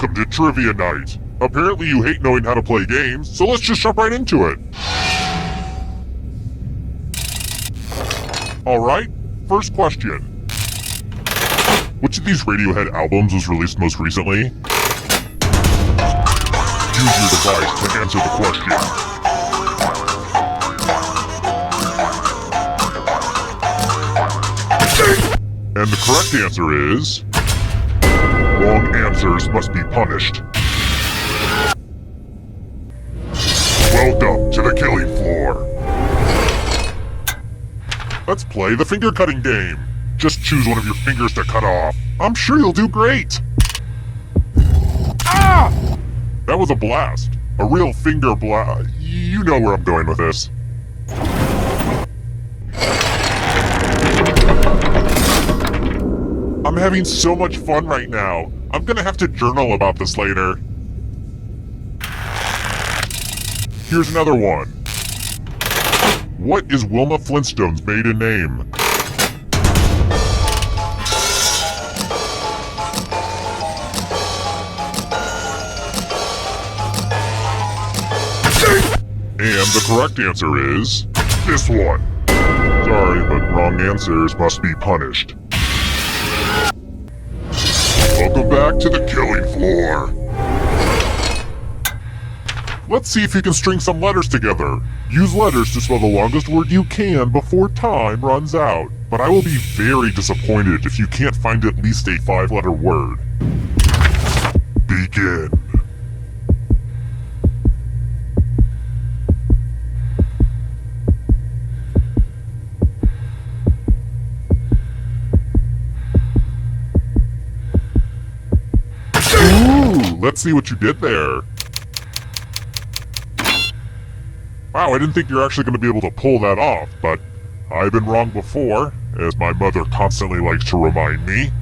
welcome to Trivia Night. Apparently you hate knowing how to play games, so let's just jump right into it. Alright, first question. Which of these Radiohead albums was released most recently? Use your device to answer the question. And the correct answer is... wrong answers must be punished. Welcome to the killing floor. Let's play the finger cutting game. Just choose one of your fingers to cut off. I'm sure you'll do great. Ah! That was a blast. A real finger blast. You know where I'm going with this. I'm having so much fun right now. I'm gonna have to journal about this later. Here's another one. What is Wilma Flintstone's maiden name? And the correct answer is... this one. Sorry, but wrong answers must be punished. Welcome back to the killing floor. Let's see if you can string some letters together. Use letters to spell the longest word you can before time runs out. But I will be very disappointed if you can't find at least a 5-letter word. Begin. Ooh, let's see what you did there. Wow, I didn't think you're actually going to be able to pull that off, but I've been wrong before, as my mother constantly likes to remind me.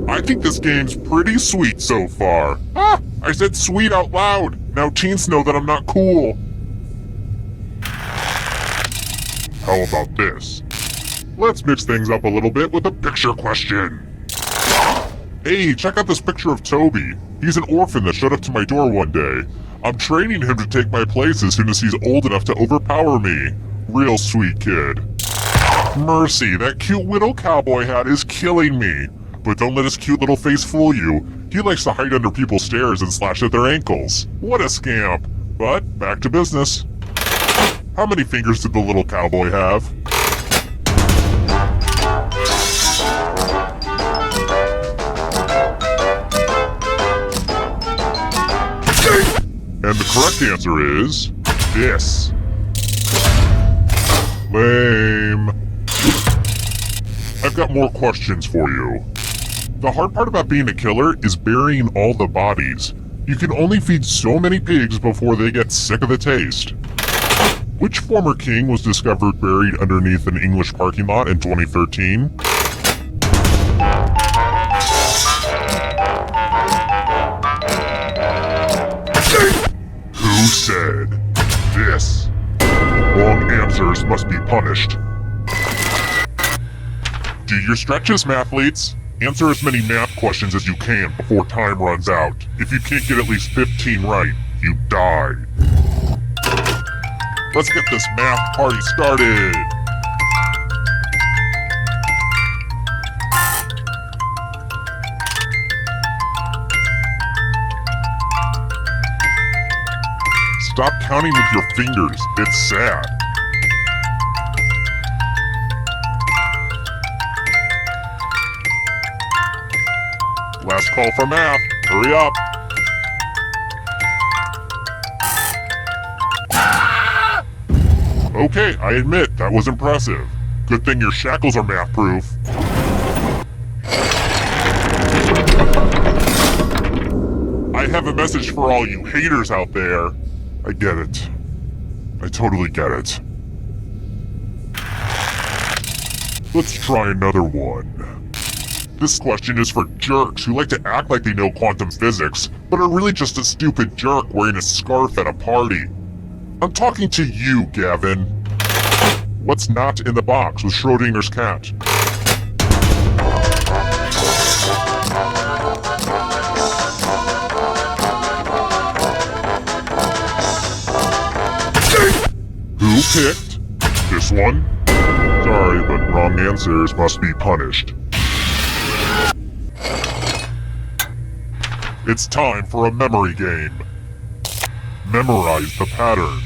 I think this game's pretty sweet so far. Ah, I said sweet out loud. Now teens know that I'm not cool. How about this? Let's mix things up a little bit with a picture question. Hey, check out this picture of Toby. He's an orphan that showed up to my door one day. I'm training him to take my place as soon as he's old enough to overpower me. Real sweet kid. Mercy, that cute little cowboy hat is killing me. But don't let his cute little face fool you. He likes to hide under people's stairs and slash at their ankles. What a scamp. But, back to business. How many fingers did the little cowboy have? And the correct answer is... this. Lame. I've got more questions for you. The hard part about being a killer is burying all the bodies. You can only feed so many pigs before they get sick of the taste. Which former king was discovered buried underneath an English parking lot in 2013? Who said this? Wrong answers must be punished. Do your stretches, mathletes. Answer as many math questions as you can before time runs out. If you can't get at least 15 right, you die. Let's get this math party started. Stop counting with your fingers. It's sad. Last call for math. Hurry up. Okay, I admit, that was impressive. Good thing your shackles are math-proof. I have a message for all you haters out there. I get it. I totally get it. Let's try another one. This question is for jerks who like to act like they know quantum physics, but are really just a stupid jerk wearing a scarf at a party. I'm talking to you, Gavin. What's not in the box with Schrodinger's cat? picked this one? Sorry, but wrong answers must be punished. It's time for a memory game. Memorize the pattern.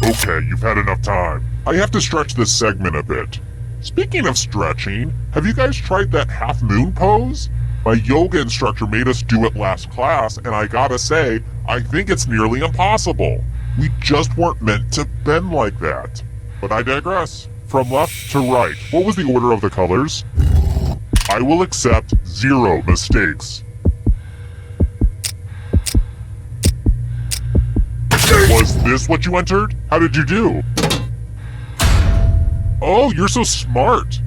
Okay, you've had enough time. I have to stretch this segment a bit. Speaking of stretching, have you guys tried that half moon pose? My yoga instructor made us do it last class, and I gotta say, I think it's nearly impossible. We just weren't meant to bend like that. But I digress. From left to right, what was the order of the colors? I will accept 0 mistakes. Was this what you entered? How did you do? Oh, you're so smart.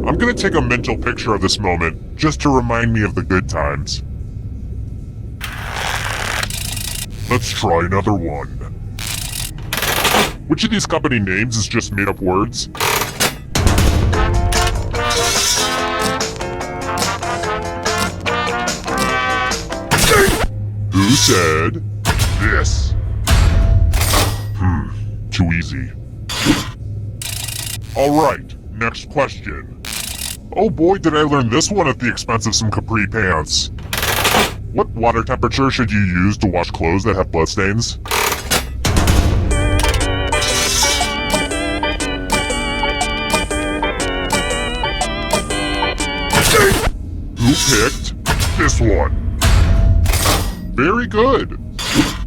I'm gonna take a mental picture of this moment, just to remind me of the good times. Let's try another one. Which of these company names is just made up words? Who said this? Too easy. Alright, next question. Oh boy, did I learn this one at the expense of some capri pants. What water temperature should you use to wash clothes that have bloodstains? Who picked this one? Very good.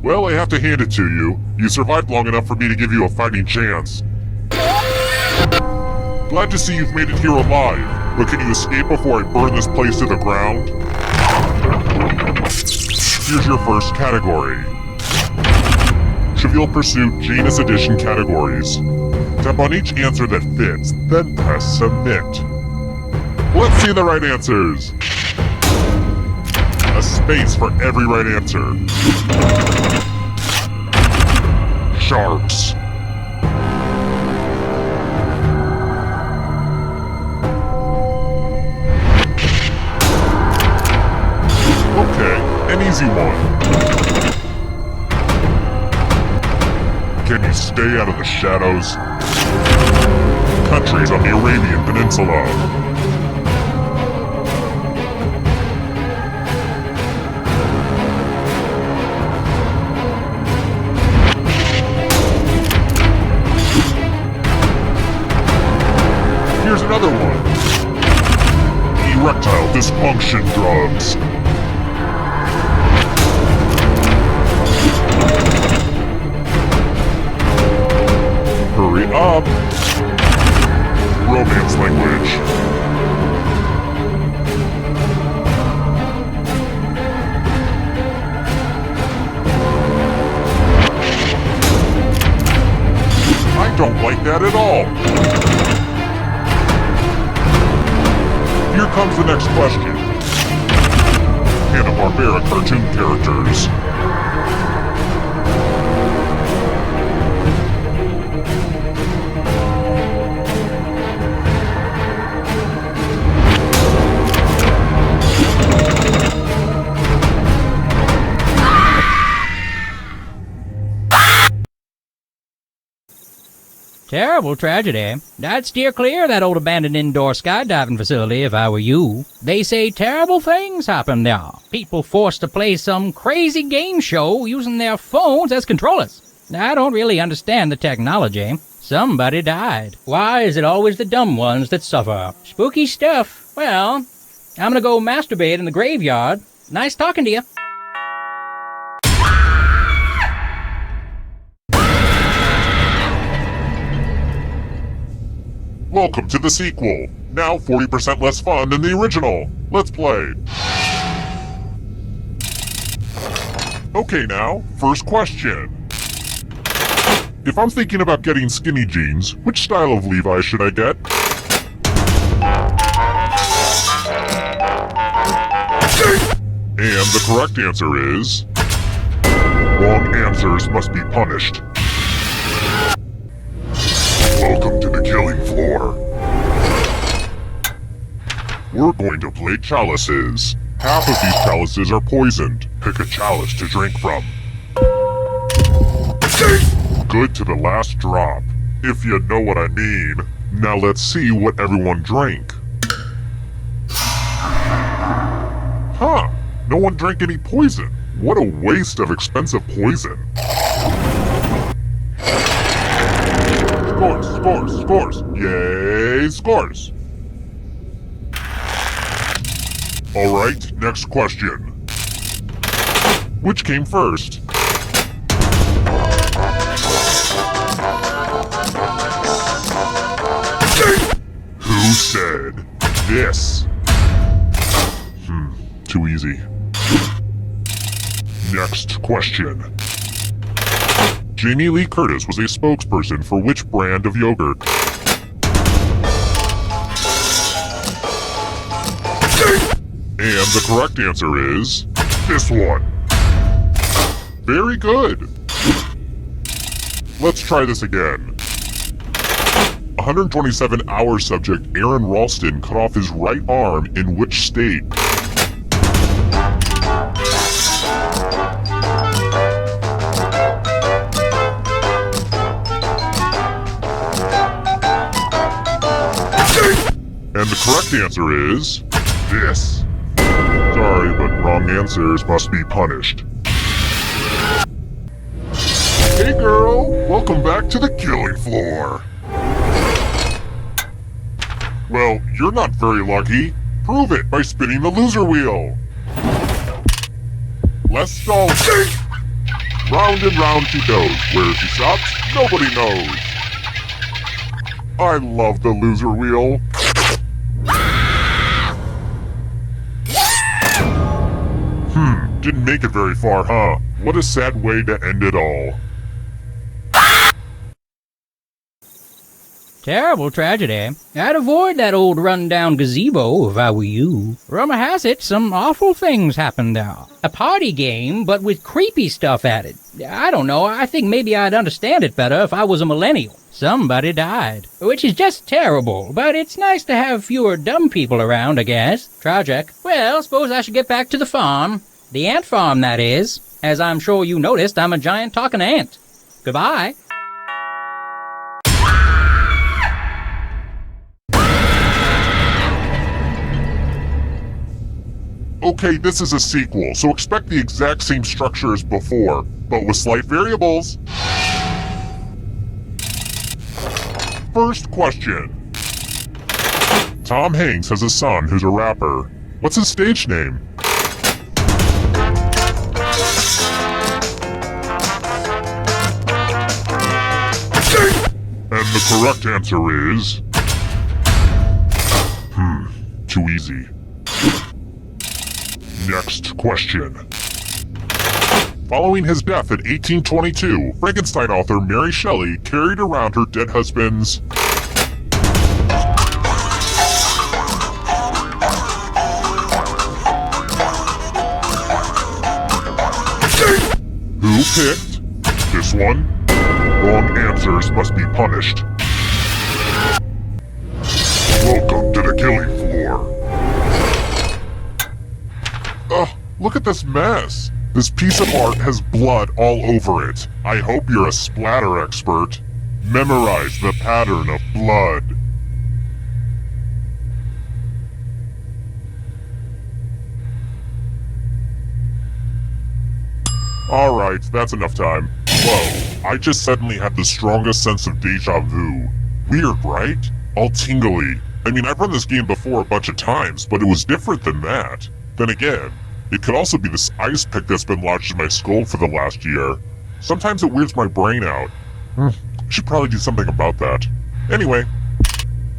Well, I have to hand it to you. You survived long enough for me to give you a fighting chance. Glad to see you've made it here alive, but can you escape before I burn this place to the ground? Here's your first category. Trivial Pursuit Janus Edition categories. Tap on each answer that fits, then press Submit. Let's see the right answers. A space for every right answer. Sharks. Okay, an easy one. Can you stay out of the shadows? Countries on the Arabian Peninsula. Here's another one. Erectile dysfunction drugs. Hurry up. Romance language. I don't like that at all. Here comes the next question. Hanna-Barbera cartoon characters. Terrible tragedy. I'd steer clear of that old abandoned indoor skydiving facility if I were you. They say terrible things happen there. People forced to play some crazy game show using their phones as controllers. I don't really understand the technology. Somebody died. Why is it always the dumb ones that suffer? Spooky stuff. Well, I'm gonna go masturbate in the graveyard. Nice talking to you. Welcome to the sequel. Now 40% less fun than the original. Let's play. Okay now, first question. If I'm thinking about getting skinny jeans, which style of Levi should I get? And the correct answer is... wrong answers must be punished. Welcome to the killing floor. We're going to play chalices. Half of these chalices are poisoned. Pick a chalice to drink from. Good to the last drop, if you know what I mean. Now let's see what everyone drank. Huh, no one drank any poison. What a waste of expensive poison. Scores. Yay, scores. Alright, next question. Which came first? Who said this? Too easy. Next question. Jamie Lee Curtis was a spokesperson for which brand of yogurt? And the correct answer is this one. Very good. Let's try this again. 127-hour subject Aaron Ralston cut off his right arm in which state? And the correct answer is this. Sorry, but wrong answers must be punished. Hey girl, welcome back to the killing floor. Well, you're not very lucky. Prove it by spinning the loser wheel. Less stall. Round and round she goes. Where she stops, nobody knows. I love the loser wheel. Didn't make it very far, huh? What a sad way to end it all. Terrible tragedy. I'd avoid that old run-down gazebo if I were you. Rumor has it some awful things happened there. A party game, but with creepy stuff added. I don't know, I think maybe I'd understand it better if I was a millennial. Somebody died. Which is just terrible, but it's nice to have fewer dumb people around, I guess. Tragic. Well, suppose I should get back to the farm. The ant farm, that is. As I'm sure you noticed, I'm a giant talking ant. Goodbye. Okay, this is a sequel, so expect the exact same structure as before, but with slight variables. First question. Tom Hanks has a son who's a rapper. What's his stage name? And the correct answer is... too easy. Next question. Following his death in 1822, Frankenstein author Mary Shelley carried around her dead husband's... Who picked this one? Wrong answers must be punished. Welcome to the killing floor. Ugh, look at this mess. This piece of art has blood all over it. I hope you're a splatter expert. Memorize the pattern of blood. Alright, that's enough time. Whoa, I just suddenly had the strongest sense of deja vu. Weird, right? All tingly. I mean, I've run this game before a bunch of times, but it was different than that. Then again, it could also be this ice pick that's been lodged in my skull for the last year. Sometimes it weirds my brain out. I should probably do something about that. Anyway,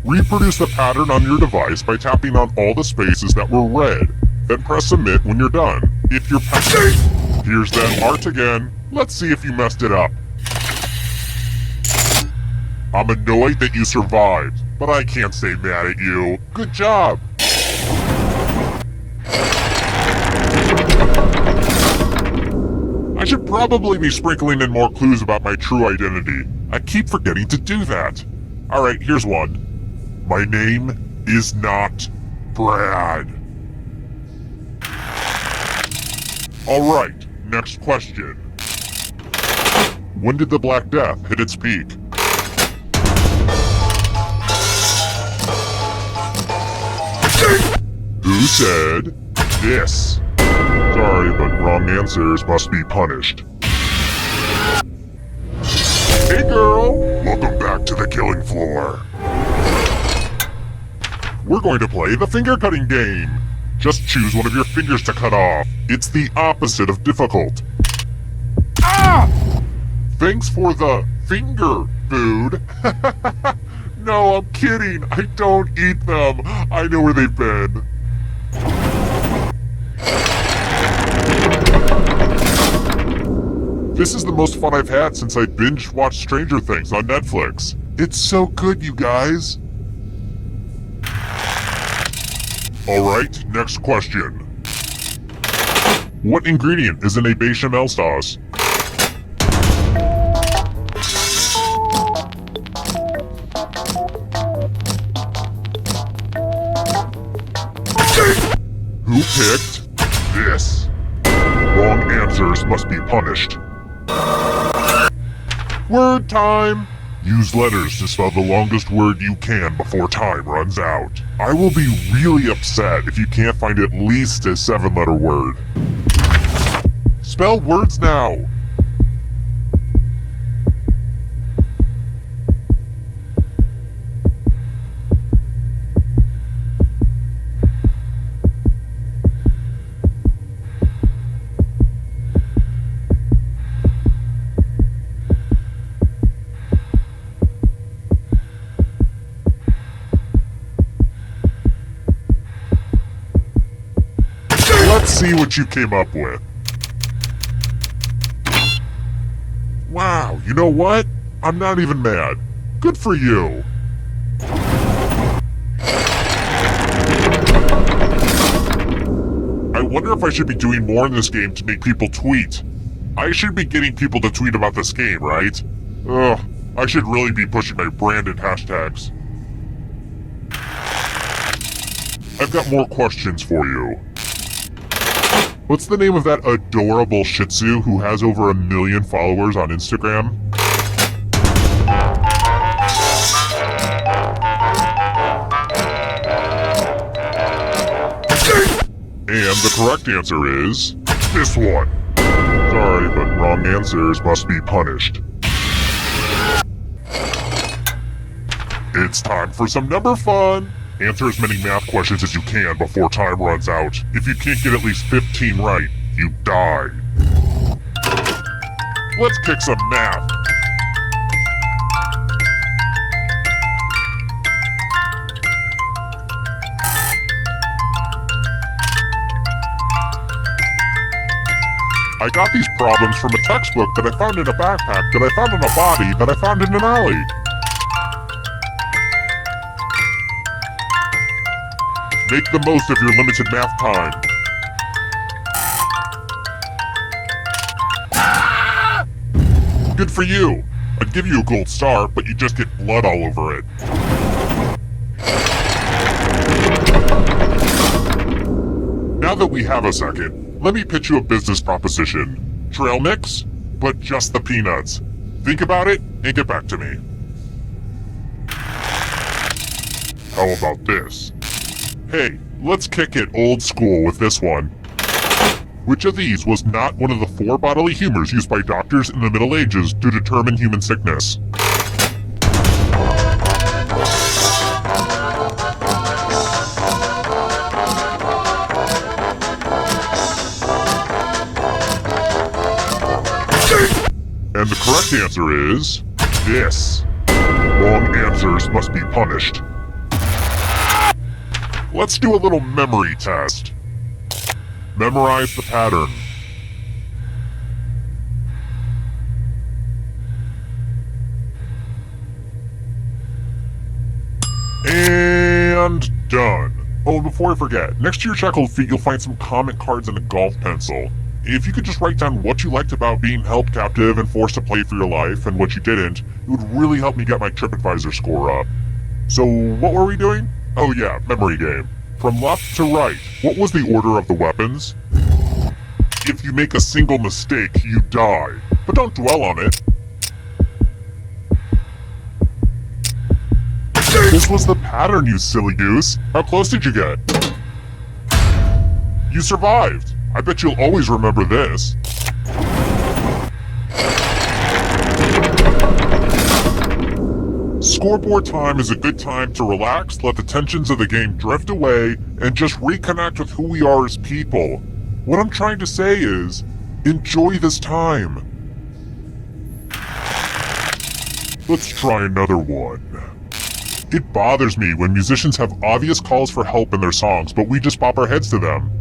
reproduce the pattern on your device by tapping on all the spaces that were red. Then press submit when you're done. If you're here's that art again. Let's see if you messed it up. I'm annoyed that you survived, but I can't stay mad at you. Good job. I should probably be sprinkling in more clues about my true identity. I keep forgetting to do that. Alright, here's one. My name is not Brad. Alright, next question. When did the Black Death hit its peak? Who said this? Sorry, but wrong answers must be punished. Hey girl! Welcome back to the killing floor. We're going to play the finger cutting game. Just choose one of your fingers to cut off. It's the opposite of difficult. Ah! Thanks for the finger food. No, I'm kidding. I don't eat them. I know where they've been. This is the most fun I've had since I binge-watched Stranger Things on Netflix. It's so good, you guys. Alright, next question. What ingredient is in a bechamel sauce? Who picked this? Wrong answers must be punished. Word time! Use letters to spell the longest word you can before time runs out. I will be really upset if you can't find at least a 7-letter word. Spell words now! Let's see what you came up with. Wow, you know what? I'm not even mad. Good for you. I wonder if I should be doing more in this game to make people tweet. I should be getting people to tweet about this game, right? Ugh, I should really be pushing my branded hashtags. I've got more questions for you. What's the name of that adorable Shih Tzu who has over 1 million followers on Instagram? And the correct answer is this one. Sorry, but wrong answers must be punished. It's time for some number fun. Answer as many math questions as you can before time runs out. If you can't get at least 15 right, you die. Let's kick some math. I got these problems from a textbook that I found in a backpack that I found in a body that I found in an alley. Make the most of your limited math time. Good for you. I'd give you a gold star, but you just get blood all over it. Now that we have a second, let me pitch you a business proposition. Trail mix, but just the peanuts. Think about it and get back to me. How about this? Hey, let's kick it old school with this one. Which of these was not one of the 4 bodily humors used by doctors in the Middle Ages to determine human sickness? And the correct answer is this. Wrong answers must be punished. Let's do a little memory test. Memorize the pattern. And done. Oh, and before I forget, next to your shackled feet you'll find some comment cards and a golf pencil. If you could just write down what you liked about being held captive and forced to play for your life, and what you didn't, it would really help me get my TripAdvisor score up. So, what were we doing? Oh yeah, memory game. From left to right, what was the order of the weapons? If you make a single mistake, you die. But don't dwell on it. This was the pattern, you silly goose. How close did you get? You survived. I bet you'll always remember this. Scoreboard time is a good time to relax, let the tensions of the game drift away, and just reconnect with who we are as people. What I'm trying to say is, enjoy this time. Let's try another one. It bothers me when musicians have obvious calls for help in their songs, but we just bop our heads to them.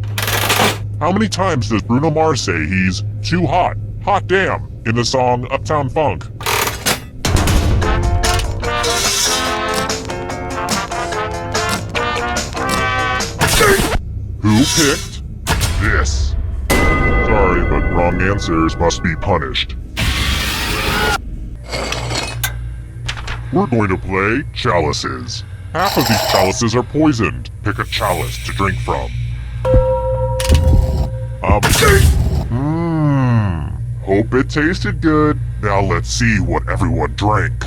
How many times does Bruno Mars say he's too hot, hot damn, in the song Uptown Funk? Who picked this? Sorry, but wrong answers must be punished. We're going to play chalices. Half of these chalices are poisoned. Pick a chalice to drink from. Hope it tasted good. Now let's see what everyone drank.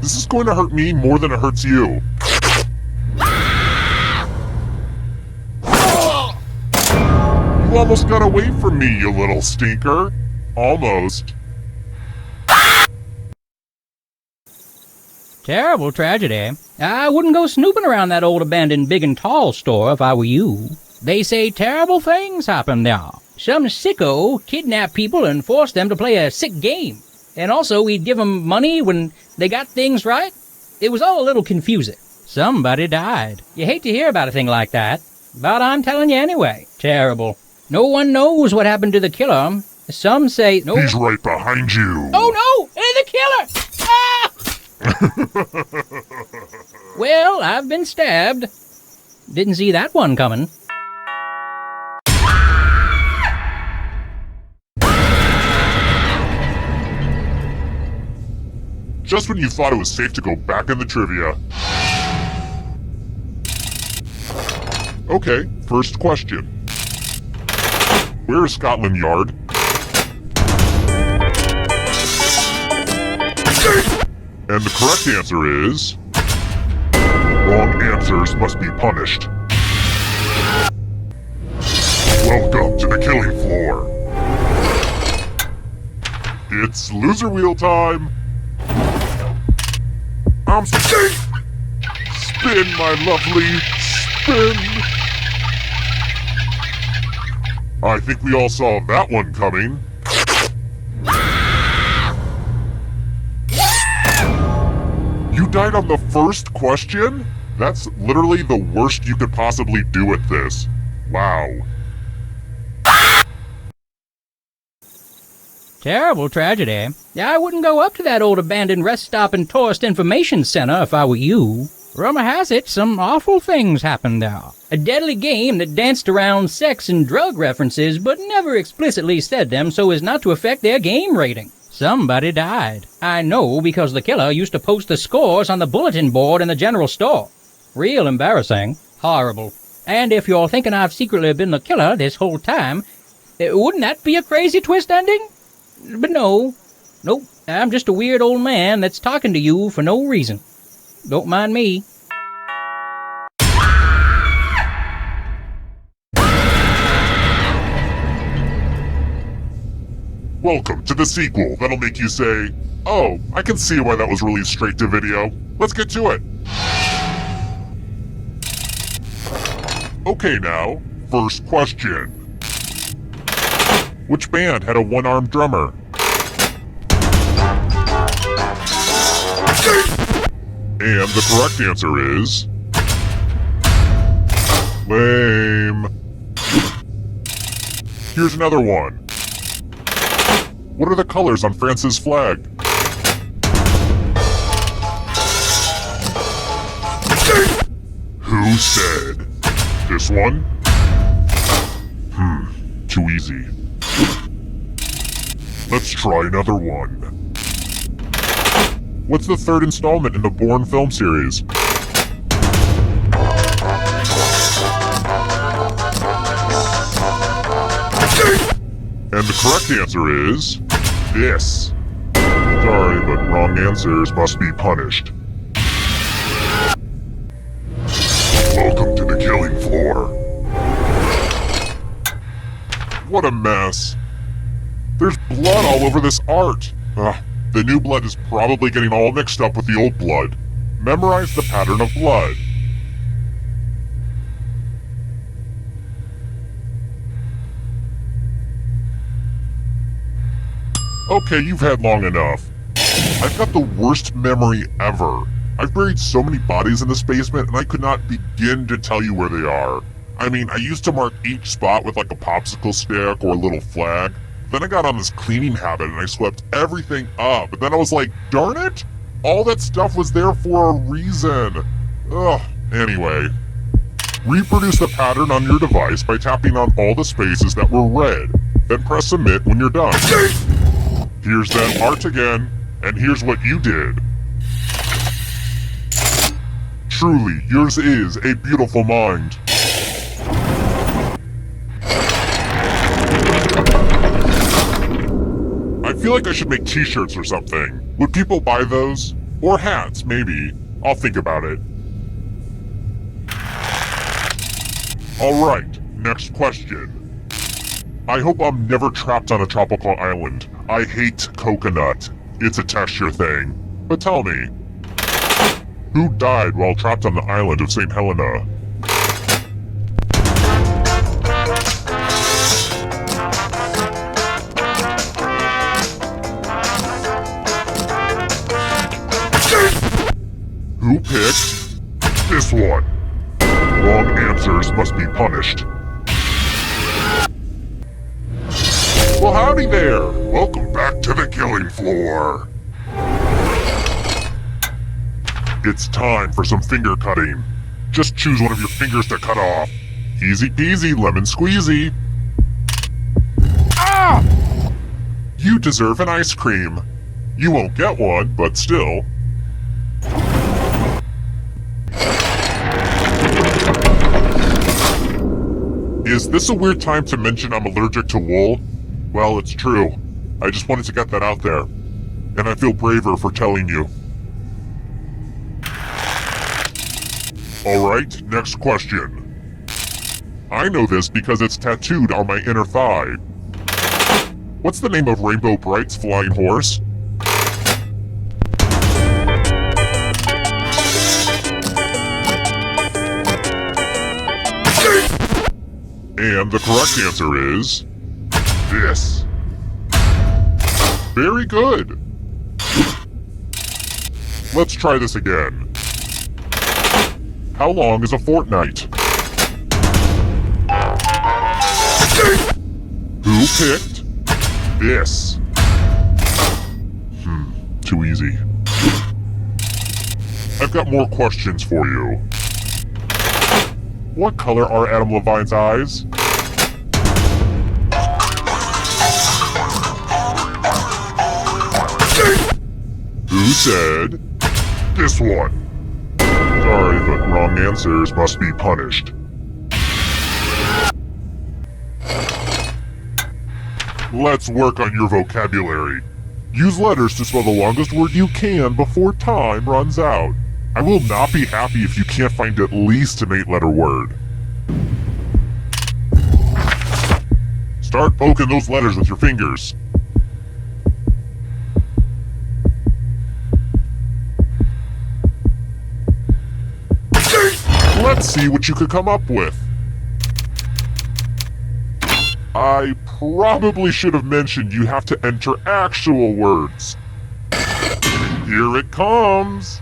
This is going to hurt me more than it hurts you. You almost got away from me, you little stinker. Almost. Terrible tragedy. I wouldn't go snooping around that old abandoned Big and Tall store if I were you. They say terrible things happen there. Some sicko kidnapped people and forced them to play a sick game. And also we'd give them money when they got things right. It was all a little confusing. Somebody died. You hate to hear about a thing like that, but I'm telling you anyway. Terrible. No one knows what happened to the killer. Some say no. He's right behind you. Oh no! The killer! Ah! Well, I've been stabbed. Didn't see that one coming. Just when you thought it was safe to go back in the trivia. Okay, first question. Where is Scotland Yard? And the correct answer is... Wrong answers must be punished. Welcome to the killing floor. It's loser wheel time. I'm spin, my lovely, spin. I think we all saw that one coming. You died on the first question? That's literally the worst you could possibly do at this. Wow. Terrible tragedy. I wouldn't go up to that old abandoned rest stop and tourist information center if I were you. Rumor has it some awful things happened there. A deadly game that danced around sex and drug references but never explicitly said them so as not to affect their game rating. Somebody died. I know because the killer used to post the scores on the bulletin board in the general store. Real embarrassing. Horrible. And if you're thinking I've secretly been the killer this whole time, wouldn't that be a crazy twist ending? But no. Nope. I'm just a weird old man that's talking to you for no reason. Don't mind me. Welcome to the sequel that'll make you say, oh, I can see why that was released straight to video. Let's get to it. Okay now, first question. Which band had a one-armed drummer? And the correct answer is... lame. Here's another one. What are the colors on France's flag? Who said? This one? Too easy. Let's try another one. What's the third installment in the Bourne film series? And the correct answer is this. Sorry, but wrong answers must be punished. Welcome to the killing floor. What a mess. There's blood all over this art. The new blood is probably getting all mixed up with the old blood. Memorize the pattern of blood. Okay, you've had long enough. I've got the worst memory ever. I've buried so many bodies in this basement and I could not begin to tell you where they are. I mean, I used to mark each spot with like a popsicle stick or a little flag. Then I got on this cleaning habit and I swept everything up. And then I was like, darn it! All that stuff was there for a reason. Ugh. Anyway. Reproduce the pattern on your device by tapping on all the spaces that were red. Then press submit when you're done. Here's that art again, and here's what you did. Truly, yours is a beautiful mind. I feel like I should make t-shirts or something. Would people buy those? Or hats, maybe. I'll think about it. Alright, next question. I hope I'm never trapped on a tropical island. I hate coconut. It's a texture thing. But tell me, who died while trapped on the island of St. Helena? Who picked this one? Wrong answers must be punished. Well, howdy there! Welcome back to the killing floor! It's time for some finger cutting. Just choose one of your fingers to cut off. Easy peasy, lemon squeezy. Ah! You deserve an ice cream. You won't get one, but still. Is this a weird time to mention I'm allergic to wool? Well, it's true. I just wanted to get that out there. And I feel braver for telling you. Alright, next question. I know this because it's tattooed on my inner thigh. What's the name of Rainbow Bright's flying horse? And the correct answer is this. Very good. Let's try this again. How long is a fortnight? Who picked this? Too easy. I've got more questions for you. What color are Adam Levine's eyes? Who said this one? Sorry, but wrong answers must be punished. Let's work on your vocabulary. Use letters to spell the longest word you can before time runs out. I will not be happy if you can't find at least an 8-letter word. Start poking those letters with your fingers. Let's see what you could come up with. I probably should have mentioned you have to enter actual words. Here it comes.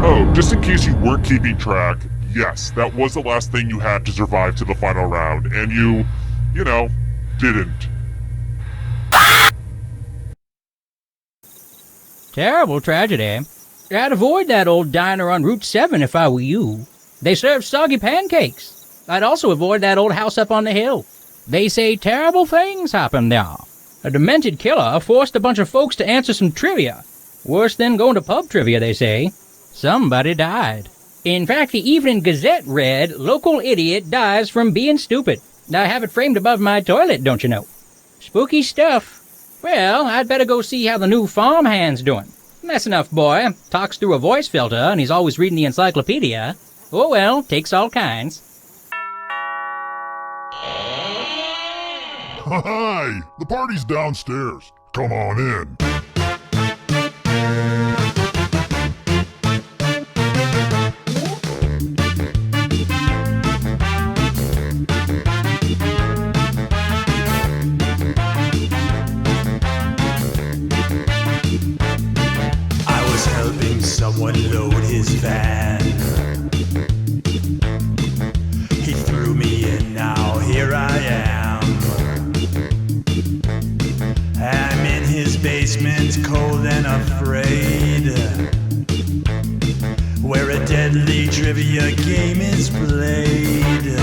Oh, just in case you weren't keeping track, yes, that was the last thing you had to survive to the final round, and you didn't. Terrible tragedy. I'd avoid that old diner on Route 7 if I were you. They serve soggy pancakes. I'd also avoid that old house up on the hill. They say terrible things happen there. A demented killer forced a bunch of folks to answer some trivia. Worse than going to pub trivia, they say. Somebody died. In fact, the Evening Gazette read, "Local idiot dies from being stupid." I have it framed above my toilet, don't you know? Spooky stuff. Well, I'd better go see how the new farmhand's doing. That's enough, boy. Talks through a voice filter, and he's always reading the encyclopedia. Oh well, takes all kinds. Hi! The party's downstairs. Come on in. I was helping someone load his van. He threw me in, now here I am. I'm in his basement, cold and afraid, where a deadly trivia game is played.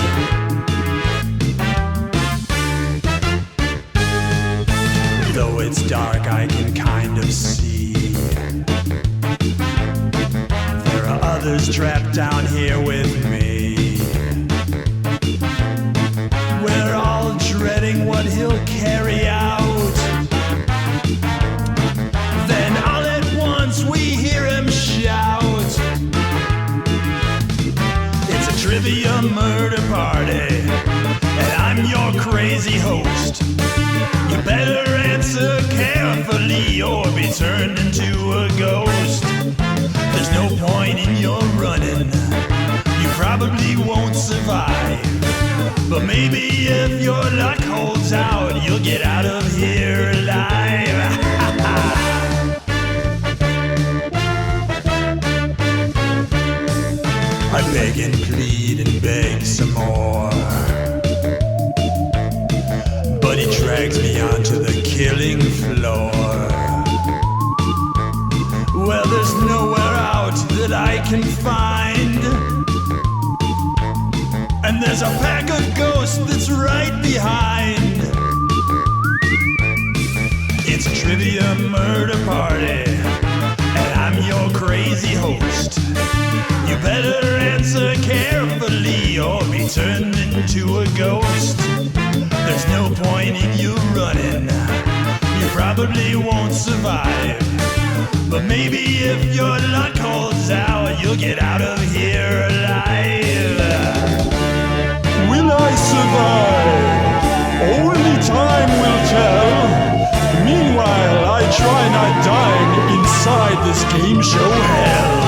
Though it's dark, I can kind of see there are others trapped down here with me. We're all dreading what he'll carry out. Then all at once we hear him shout. It's a trivia murder party, and I'm your crazy host. You better answer carefully or be turned into a ghost. There's no point in your running, you probably won't survive. But maybe if your luck holds out, you'll get out of here alive. I beg and plead and beg some more, but he drags me onto the killing floor. Well, there's nowhere out that I can find, and there's a pack of ghosts that's right behind. It's a trivia murder party, and I'm your crazy host. You better answer carefully or be turned into a ghost. There's no point in you running, you probably won't survive. But maybe if your luck holds out, you'll get out of here alive. Will I survive? Only time will tell. Meanwhile, I try not dying inside this game show hell.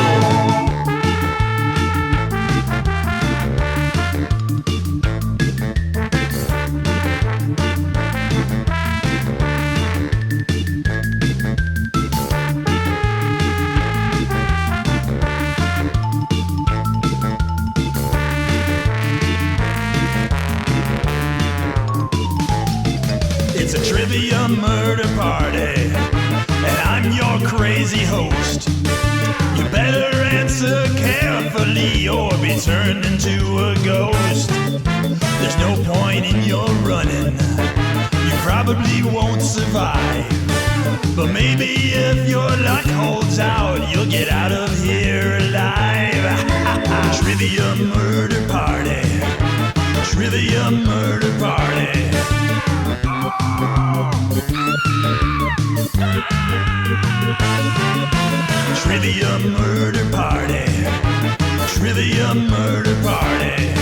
It's a trivia murder party, and I'm your crazy host. You better answer carefully or be turned into a ghost. There's no point in your running, you probably won't survive. But maybe if your luck holds out, you'll get out of here alive. Trivia murder party, trivia murder party. Trivia murder party, trivia murder party.